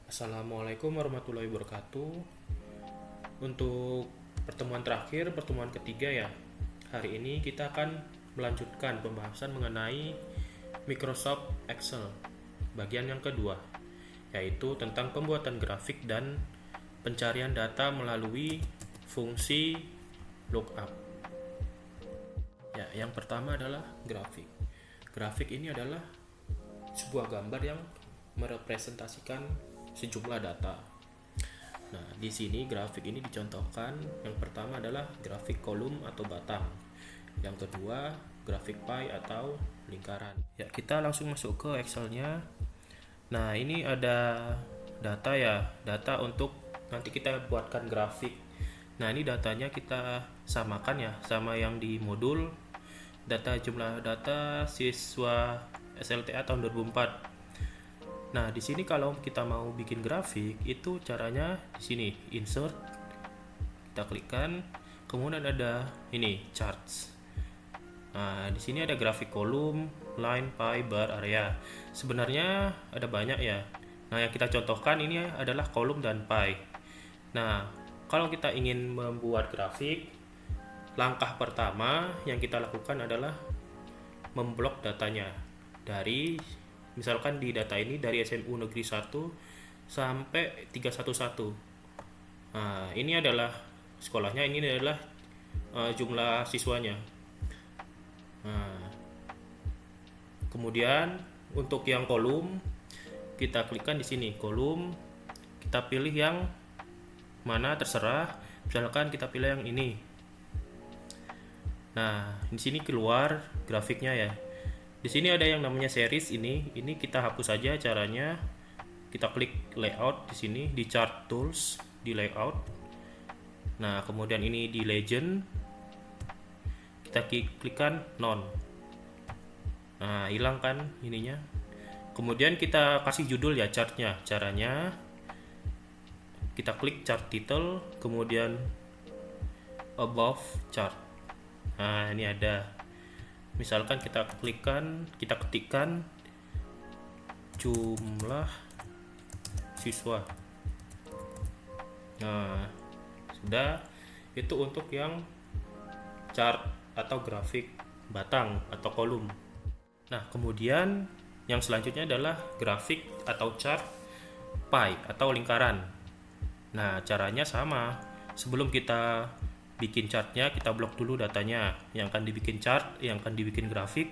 Assalamualaikum warahmatullahi wabarakatuh. Untuk pertemuan terakhir, pertemuan ketiga ya. Hari ini kita akan melanjutkan pembahasan mengenai Microsoft Excel. Bagian yang kedua, yaitu tentang pembuatan grafik dan pencarian data melalui fungsi lookup. Ya, yang pertama adalah grafik. Grafik ini adalah sebuah gambar yang merepresentasikan sejumlah data. Nah, di sini grafik ini dicontohkan. Yang pertama adalah grafik kolom atau batang. Yang kedua, grafik pie atau lingkaran. Ya, kita langsung masuk ke Excel-nya. Nah, ini ada data ya, data untuk nanti kita buatkan grafik. Nah, ini datanya kita samakan ya sama yang di modul. Data jumlah data siswa SLTA tahun 2004. Nah, di sini kalau kita mau bikin grafik, itu caranya di sini, insert, kita klikkan, kemudian ada ini, charts. Nah, di sini ada grafik kolom, line, pie, bar, area. Sebenarnya ada banyak ya. Nah, yang kita contohkan ini adalah kolom dan pie. Nah, kalau kita ingin membuat grafik, langkah pertama yang kita lakukan adalah memblok datanya dari, misalkan di data ini dari SMU Negeri 1 sampai 311. Nah, ini adalah sekolahnya, ini adalah jumlah siswanya. Nah, kemudian untuk yang kolom, kita klikkan di sini kolom, kita pilih yang mana terserah, misalkan kita pilih yang ini. Nah, di sini keluar grafiknya ya. Di sini ada yang namanya series ini kita hapus saja caranya. Kita klik layout di sini di chart tools di layout. Nah, kemudian ini di legend. Kita klikkan none. Nah, hilang kan ininya. Kemudian kita kasih judul ya chartnya. Caranya kita klik chart title, kemudian above chart. Nah, ini ada. Misalkan kita ketikkan jumlah siswa. Nah, sudah. Itu untuk yang chart atau grafik batang atau kolom. Nah, kemudian yang selanjutnya adalah grafik atau chart pie atau lingkaran. Nah, caranya sama. Sebelum kita bikin chartnya, kita blok dulu datanya. Yang akan dibikin chart, yang akan dibikin grafik,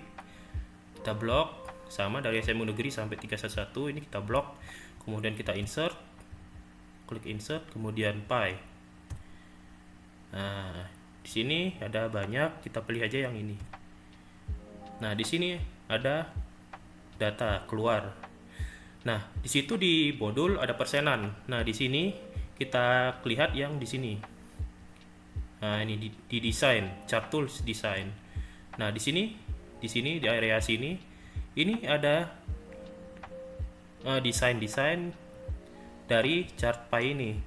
kita blok sama dari SMU Negeri sampai 311. Ini kita blok, kemudian kita insert, klik insert, kemudian pie. Nah, di sini ada banyak, kita pilih aja yang ini. Nah, di sini ada data keluar. Nah, di situ di modul ada persenan. Nah, di sini kita lihat yang di sini. Nah, ini di desain, chart tools desain. Nah, di sini di area sini ini ada desain dari chart pie ini.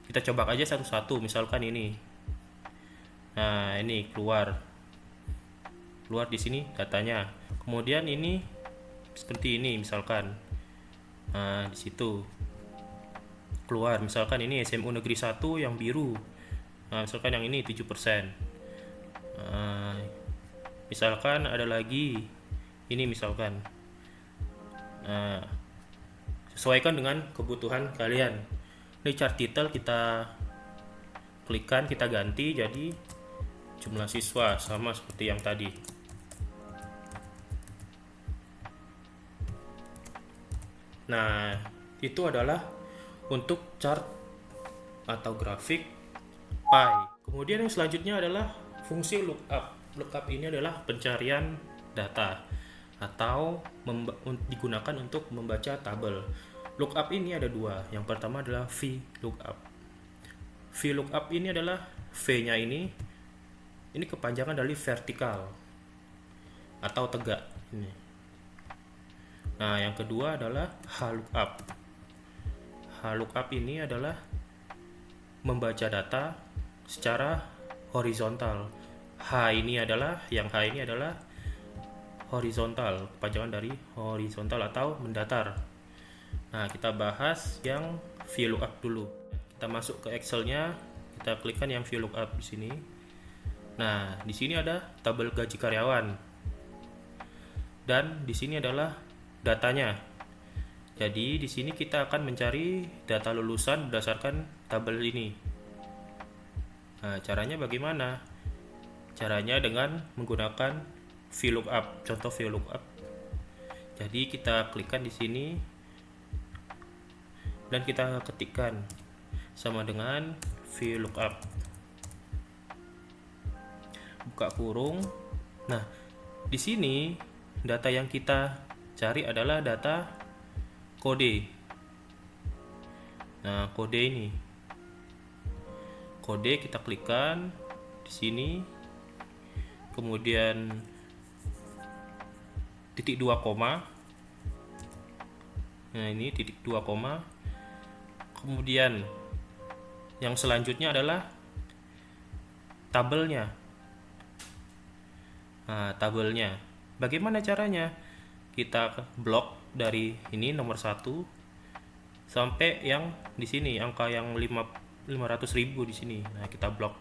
Kita coba aja satu-satu, misalkan ini. Nah, ini keluar di sini datanya. Kemudian ini seperti ini misalkan. Nah, di situ keluar misalkan ini SMU Negeri 1 yang biru. Nah, misalkan yang ini 7%. Misalkan ada lagi ini misalkan. Nah, sesuaikan dengan kebutuhan kalian. Ini chart title kita klikkan, kita ganti jadi jumlah siswa sama seperti yang tadi. Nah, itu adalah untuk chart atau grafik pie. Kemudian yang selanjutnya adalah fungsi lookup. Lookup ini adalah pencarian data atau digunakan untuk membaca tabel. Lookup ini ada dua. Yang pertama adalah VLOOKUP. VLOOKUP ini adalah V-nya ini kepanjangan dari vertikal atau tegak ini. Nah, yang kedua adalah HLOOKUP. HLOOKUP ini adalah membaca data secara horizontal. H ini adalah horizontal, kepanjangan dari horizontal atau mendatar. Nah, kita bahas yang VLOOKUP dulu. Kita masuk ke Excel-nya, kita klikkan yang VLOOKUP di sini. Nah, di sini ada tabel gaji karyawan. Dan di sini adalah datanya. Jadi, di sini kita akan mencari data lulusan berdasarkan tabel ini. Nah, caranya bagaimana? Caranya dengan menggunakan VLOOKUP, contoh VLOOKUP. Jadi, kita klikkan di sini dan kita ketikkan sama dengan VLOOKUP. Buka kurung. Nah, di sini data yang kita cari adalah data kode. Nah, kode ini. Kode kita klikkan di sini. Kemudian titik 2 koma. Nah, ini titik 2 koma. Kemudian yang selanjutnya adalah tabelnya. Nah, tabelnya. Bagaimana caranya? Kita blok dari ini nomor 1 sampai yang di sini angka yang 500.000 di sini. Nah, kita blok.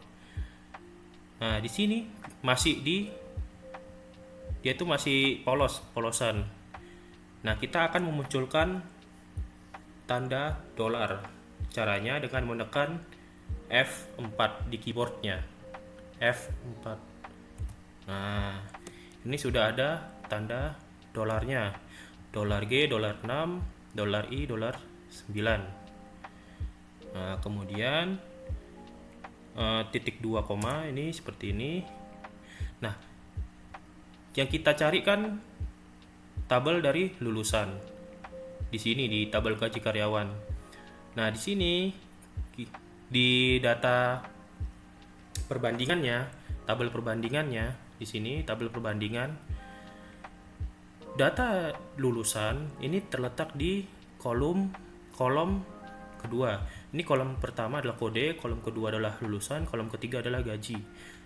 Nah, di sini masih dia itu masih polosan. Nah, kita akan memunculkan tanda dolar. Caranya dengan menekan F4 di keyboardnya. F4. Nah, ini sudah ada tanda dolarnya. Dolar G, dolar 6, dolar I, dolar 9. Nah, kemudian titik 2 koma ini seperti ini. Nah, yang kita cari kan tabel dari lulusan. Di sini di tabel gaji karyawan. Nah, di sini di data perbandingannya, tabel perbandingannya di sini tabel perbandingan data lulusan ini terletak di kolom kedua. Ini kolom pertama adalah kode, kolom kedua adalah lulusan, kolom ketiga adalah gaji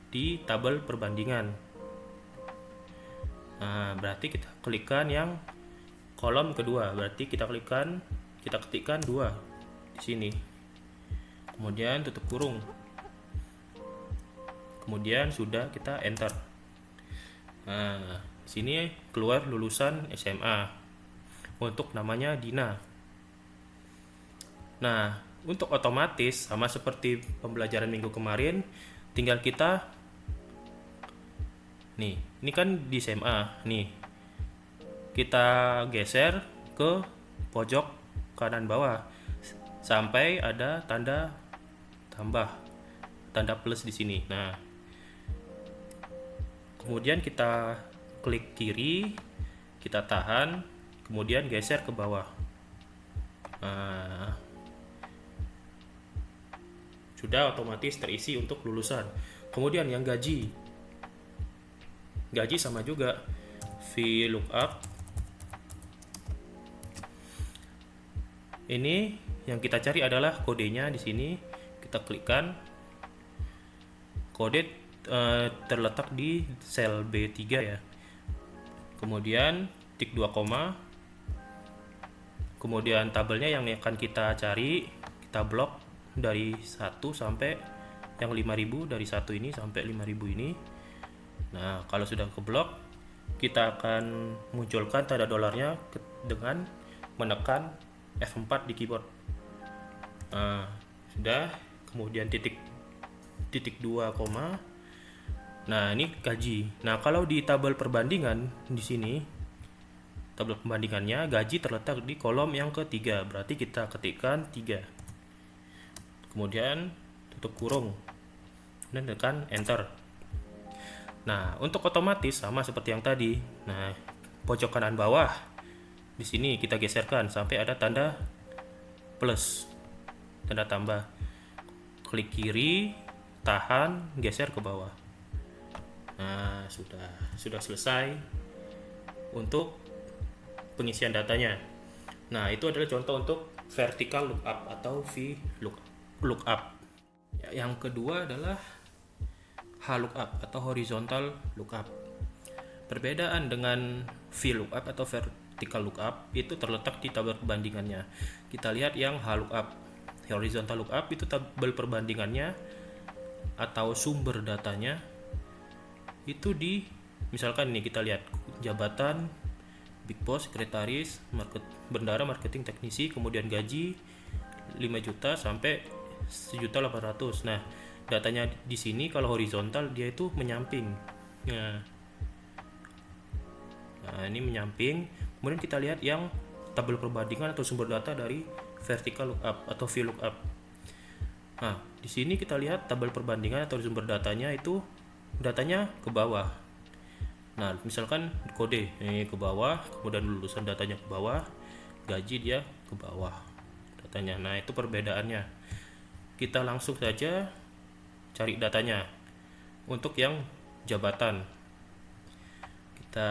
di tabel perbandingan. Nah, berarti kita klikkan yang kolom kedua. Berarti kita ketikkan 2 di sini. Kemudian tutup kurung. Kemudian sudah kita enter. Nah, di sini keluar lulusan SMA. Untuk namanya Dina. Nah, untuk otomatis sama seperti pembelajaran minggu kemarin, tinggal kita nih, ini kan di SMA nih. Kita geser ke pojok kanan bawah sampai ada tanda tambah, tanda plus di sini. Nah, kemudian kita klik kiri, kita tahan, kemudian geser ke bawah. Nah, sudah otomatis terisi untuk lulusan. Kemudian yang gaji sama juga VLOOKUP. Ini yang kita cari adalah kodenya di sini. Kita klikkan. Kode terletak di sel B3 ya. Kemudian tik 2 koma. Kemudian tabelnya yang akan kita cari, kita blok dari 1 sampai yang 5.000, dari 1 ini sampai 5.000 ini. Nah, kalau sudah keblok, kita akan munculkan tanda dolarnya dengan menekan F4 di keyboard. Nah, sudah. Kemudian titik 2 koma. Nah, ini gaji. Nah, kalau di tabel perbandingan di sini, tabel perbandingannya gaji terletak di kolom yang ketiga. Berarti kita ketikkan 3. Kemudian tutup kurung dan tekan enter. Nah, untuk otomatis sama seperti yang tadi. Nah, pojok kanan bawah di sini kita geserkan sampai ada tanda plus, tanda tambah. Klik kiri, tahan, geser ke bawah. Nah, sudah selesai untuk pengisian datanya. Nah, itu adalah contoh untuk vertical lookup atau VLOOKUP. Yang kedua adalah HLOOKUP atau horizontal lookup. Perbedaan dengan VLOOKUP atau vertical lookup itu terletak di tabel perbandingannya. Kita lihat yang HLOOKUP. Horizontal lookup itu tabel perbandingannya atau sumber datanya itu di, misalkan nih kita lihat jabatan, big boss, sekretaris, bendara, marketing, teknisi, kemudian gaji 5 juta sampai 1.800.000. Nah, datanya di sini kalau horizontal dia itu menyamping. Nah, ini menyamping. Kemudian kita lihat yang tabel perbandingan atau sumber data dari vertical lookup atau VLOOKUP. Nah, di sini kita lihat tabel perbandingan atau sumber datanya itu datanya ke bawah. Nah, misalkan kode ini ke bawah, kemudian lulusan datanya ke bawah, gaji dia ke bawah datanya. Nah, itu perbedaannya. Kita langsung saja cari datanya. Untuk yang jabatan, kita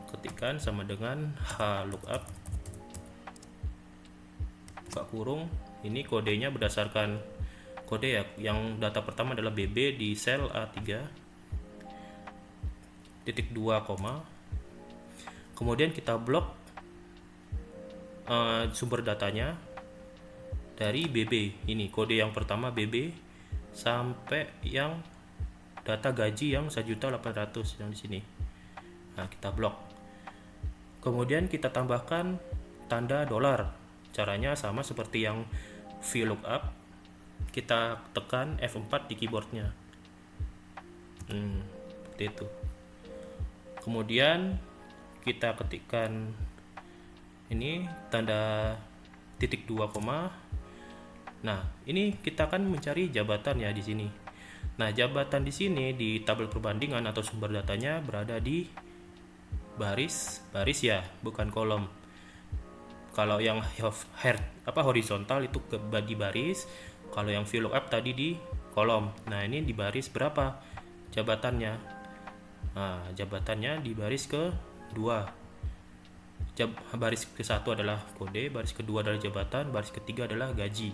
ketikkan sama dengan HLOOKUP buka kurung. Ini kodenya berdasarkan kode ya. Yang data pertama adalah BB di sel A3 titik 2, kemudian kita blok sumber datanya dari BB. Ini kode yang pertama BB sampai yang data gaji yang 1.800.000 yang di sini. Nah, kita blok. Kemudian kita tambahkan tanda dolar. Caranya sama seperti yang VLOOKUP. Kita tekan F4 di keyboardnya. Seperti itu. Kemudian kita ketikkan ini tanda titik 2, nah ini kita akan mencari jabatan ya di sini. Nah, jabatan di sini di tabel perbandingan atau sumber datanya berada di baris ya, bukan kolom. Kalau yang horizontal itu di baris, kalau yang VLOOKUP tadi di kolom. Nah, ini di baris berapa jabatannya? Nah, jabatannya di baris ke-2. Baris ke-1 adalah kode, baris kedua adalah jabatan, baris ketiga adalah gaji.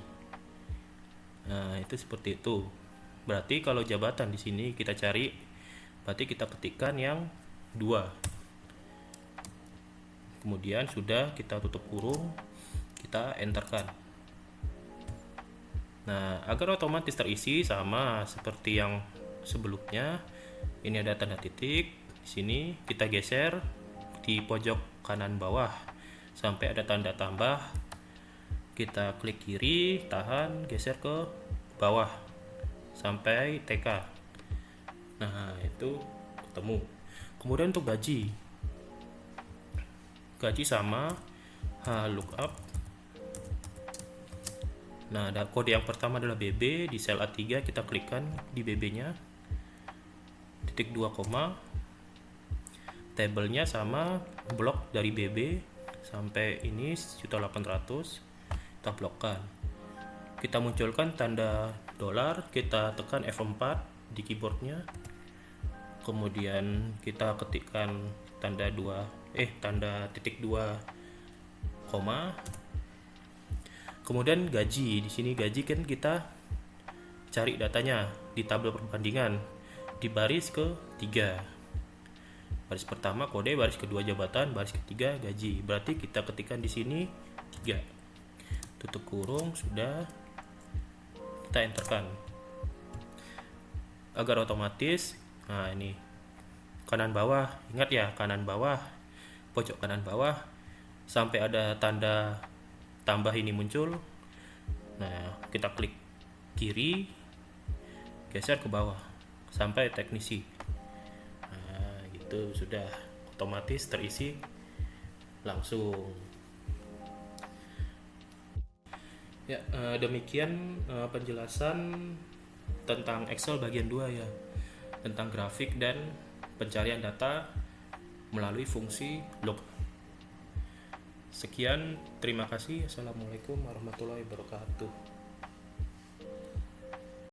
Nah, itu seperti itu. Berarti kalau jabatan di sini kita cari, berarti kita ketikkan yang 2. Kemudian sudah kita tutup kurung, kita enterkan. Nah, agar otomatis terisi sama seperti yang sebelumnya, ini ada tanda titik. Di sini kita geser di pojok kanan bawah sampai ada tanda tambah. Kita klik kiri, tahan, geser ke bawah sampai TK. Nah, itu ketemu. Kemudian untuk gaji sama HLOOKUP. Nah, kode yang pertama adalah BB di sel A3, kita klikkan di BB-nya. Titik 2, tabelnya sama blok dari BB sampai ini 1.800.000, kita blokkan. Kita munculkan tanda dolar, kita tekan F4 di keyboardnya. Kemudian kita ketikkan tanda titik 2, kemudian gaji. Di sini gaji kan kita cari datanya di tabel perbandingan di baris ke-3. Baris pertama kode, baris kedua jabatan, baris ketiga gaji. Berarti kita ketikkan di sini 3. Tutup kurung, sudah. Kita enterkan. Agar otomatis, nah ini kanan bawah, ingat ya, kanan bawah, pojok kanan bawah sampai ada tanda tambah ini muncul. Nah, kita klik kiri, geser ke bawah sampai teknisi. Nah, gitu sudah otomatis terisi langsung. Ya, demikian penjelasan tentang Excel bagian 2 ya, tentang grafik dan pencarian data melalui fungsi lookup. Sekian, terima kasih. Assalamualaikum warahmatullahi wabarakatuh.